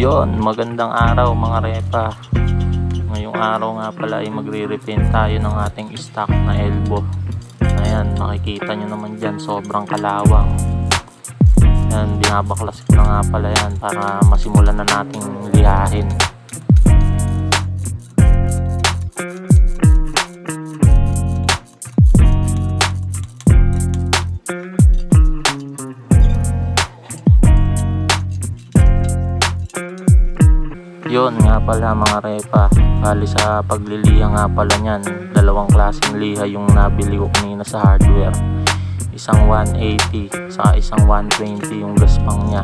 Yon, magandang araw mga repa. Ngayong araw nga pala ay magre-repaint tayo ng ating stock na elbow. Ayan, makikita nyo naman dyan, sobrang kalawang. Ayan, binabaklas ko na nga pala yan para masimulan na nating lihahin. Yun nga pala mga repa, bali sa pagliliha nga pala nyan, dalawang klaseng liha yung nabili ko kanina sa hardware. Isang 180 saka isang 120 yung gaspang nya.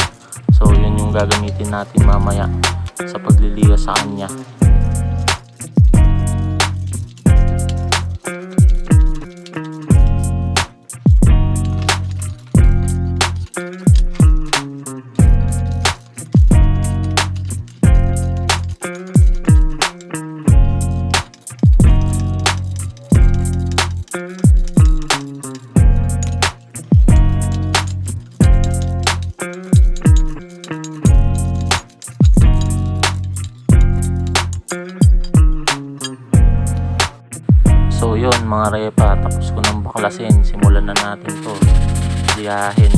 So yun yung gagamitin natin mamaya sa pagliliha sa kanya. So yun mga repa, tapos ko nang baklasin, simulan na natin to lihahin.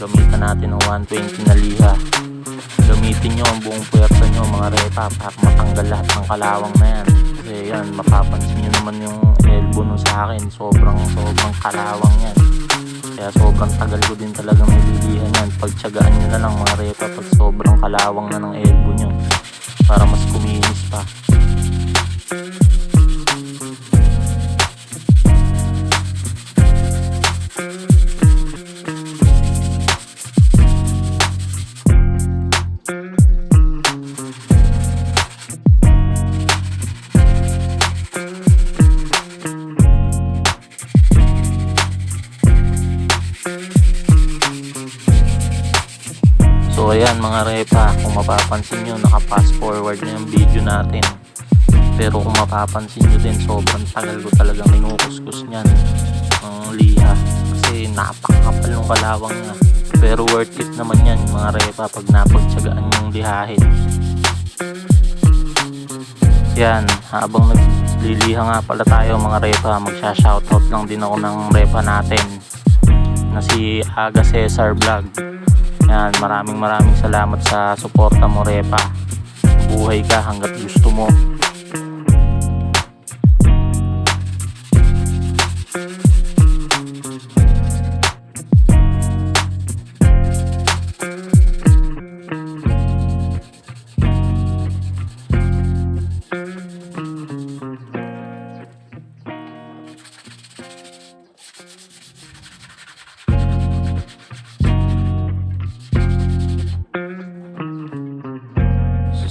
Gamitan natin ng 120 na liha. Gamitin nyo ang buong puwersa nyo mga repa para matanggal lahat ng kalawang na yan. Kasi yan, mapapansin nyo naman yung elbow nun sa akin, sobrang kalawang yan. Kaya sobrang tagal ko din talagang nililihan yan. Pagtsagaan nyo na lang mga repa pag sobrang kalawang na ng elbow nyo para mas kuminis pa. So ayan mga repa, kung mapapansin nyo, naka-fast forward na yung video natin. Pero kung mapapansin nyo din, sobrang tagal ko talagang kinukuskus nyan ng liha. Kasi napakakapal ng kalawang nga. Pero worth it naman yan mga repa pag napagtsagaan yung lihahin. Yan, habang nagliliha nga pala tayo mga repa, magsha-shoutout lang din ako ng repa natin na si Aga Cesar Vlog. Yan, maraming salamat sa suporta mo repa. Buhay ka hanggat gusto mo.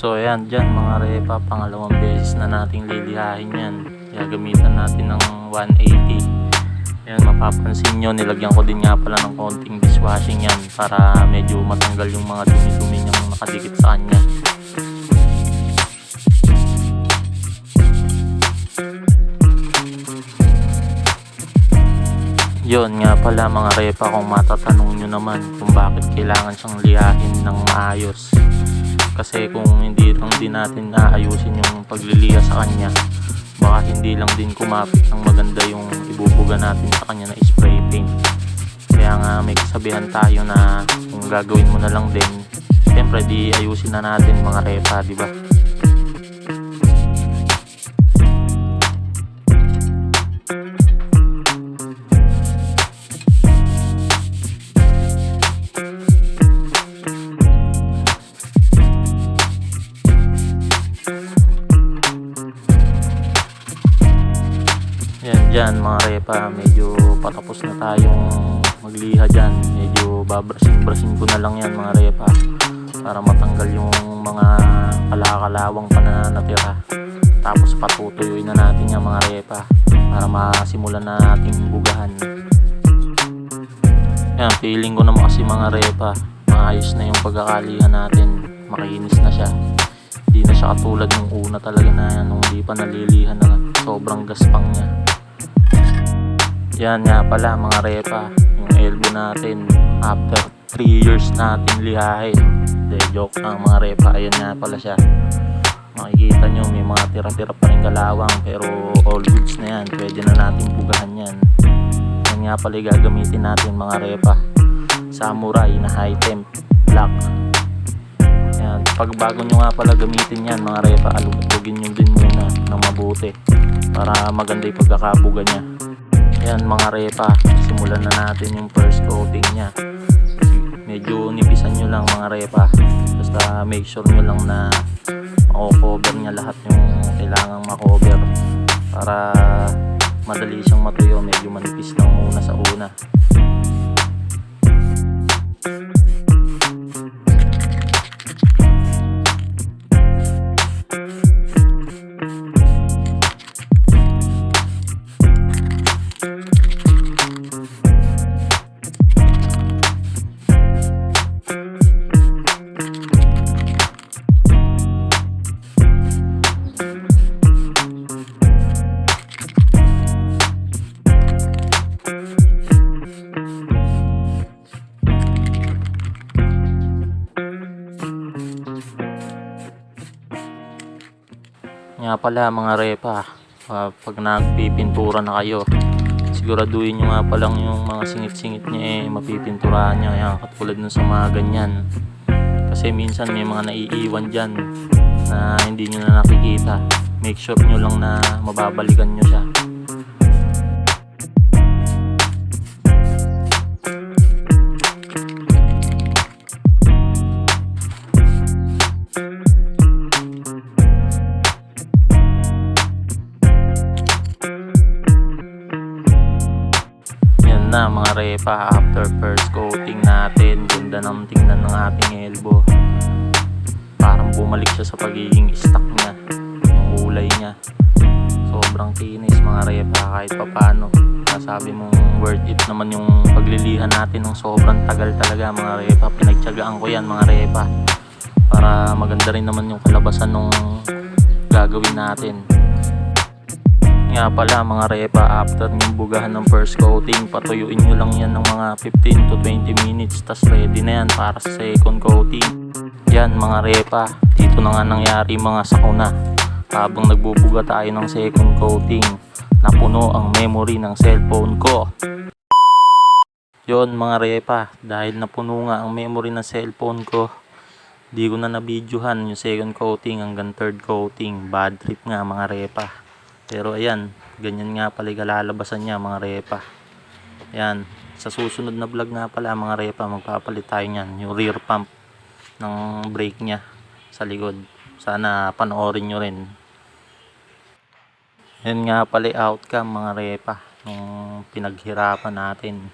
So ayan dyan mga repa, pangalawang beses na nating lilihahin yan. Gagamitan natin ng 180. Ayan, mapapansin nyo, nilagyan ko din nga pala ng konting dishwashing yan para medyo matanggal yung mga dumi-dumi niyang nakadikit sa kanya. Yun nga pala mga repa, kung matatanong nyo naman kung bakit kailangan siyang lihahin ng maayos. Kasi kung hindi lang din natin naayusin yung pagliliha sa kanya, baka hindi lang din kumapit ng maganda yung ibubuga natin sa kanya na spray paint. Kaya nga may kasabihan tayo na kung gagawin mo na lang din, siyempre di ayusin na natin mga repa, diba? Yan mga repa, medyo patapos na tayong magliha dyan. Medyo babrasin ko na lang yan mga repa para matanggal yung mga kalakalawang pa na natira. Tapos patutuyuin na natin yan mga repa para masimulan na nating bugahan. Yan, feeling ko naman kasi mga repa, maayos na yung pagkakalihan natin, makinis na siya. Hindi na siya katulad ng una talaga na nung di pa nalilihan na sobrang gaspang niya. Yan nga pala mga repa, yung elbow natin after 3 years natin lihahin. De, joke lang mga repa. Ayan nga pala siya. Makikita nyo may mga tira-tira pa rin kalawang, pero all goods na yan. Pwede na natin bugahan yan. Yan nga pala gagamitin natin mga repa. Samurai na high temp black. Yan. Pag bago nyo nga pala gamitin yan mga repa, alugin nyo din muna ng mabuti para maganda yung pagkakabuga nya. Yan mga repa, simulan na natin yung first coating nya. Medyo nipisan nyo lang mga repa, basta make sure nyo lang na mako-cover nya lahat yung kailangang makover para madali siyang matuyo. Medyo manipis lang muna sa una. Nga pala mga repa, pag nagpipintura na kayo, siguraduhin nyo nga palang yung mga singit-singit nya mapipinturahan nyo. Yan, katulad nun sa mga ganyan, kasi minsan may mga naiiwan dyan na hindi nyo na nakikita. Make sure nyo lang na mababalikan nyo siya. Na mga repa, after first coating natin, ganda ng tingnan ng ating elbow. Parang bumalik siya sa pagiging stock niya, yung kulay niya. Sobrang kinis mga repa, kahit papano. Sabi mong worth it naman yung paglilihan natin ng sobrang tagal talaga mga repa. Pinagtiyagaan ko yan mga repa para maganda rin naman yung kalabasan nung gagawin natin. Nga pala mga repa, after yung bugahan ng first coating, patuyuin nyo lang yan ng mga 15 to 20 minutes, tas ready na yan para sa second coating. Yan mga repa, dito na nga nangyari mga sakuna. Habang nagbubuga tayo ng second coating, napuno ang memory ng cellphone ko. Yon mga repa, dahil napuno nga ang memory ng cellphone ko, di ko na nabidyohan yung second coating hanggang third coating. Bad trip nga mga repa. Pero ayan, ganyan nga pala kalalabasan niya mga repa. Ayan, sa susunod na vlog nga pala mga repa, magpapalit tayo niyan, yung rear pump ng brake niya sa likod. Sana panoorin nyo rin. Ayan nga pala outcome mga repa nung pinaghirapan natin.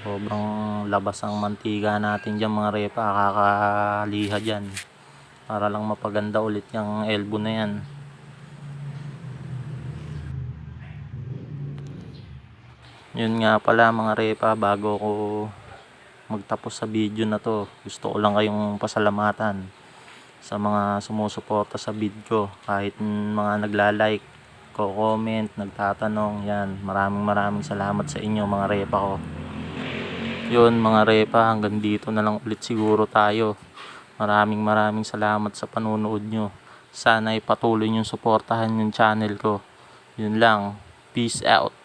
Sobrang labas ang mantika natin dyan mga repa, kakaliha dyan para lang mapaganda ulit yung elbow na yan. Yun nga pala mga repa, bago ko magtapos sa video na to, gusto ko lang kayong pasalamatan sa mga sumusuporta sa video. Kahit mga nagla-like, ko-comment, nagtatanong, yan, maraming salamat sa inyo mga repa ko. Yun mga repa, hanggang dito na lang ulit siguro tayo. Maraming salamat sa panunood nyo. Sana ipatuloy nyo suportahan yung channel ko. Yun lang, peace out.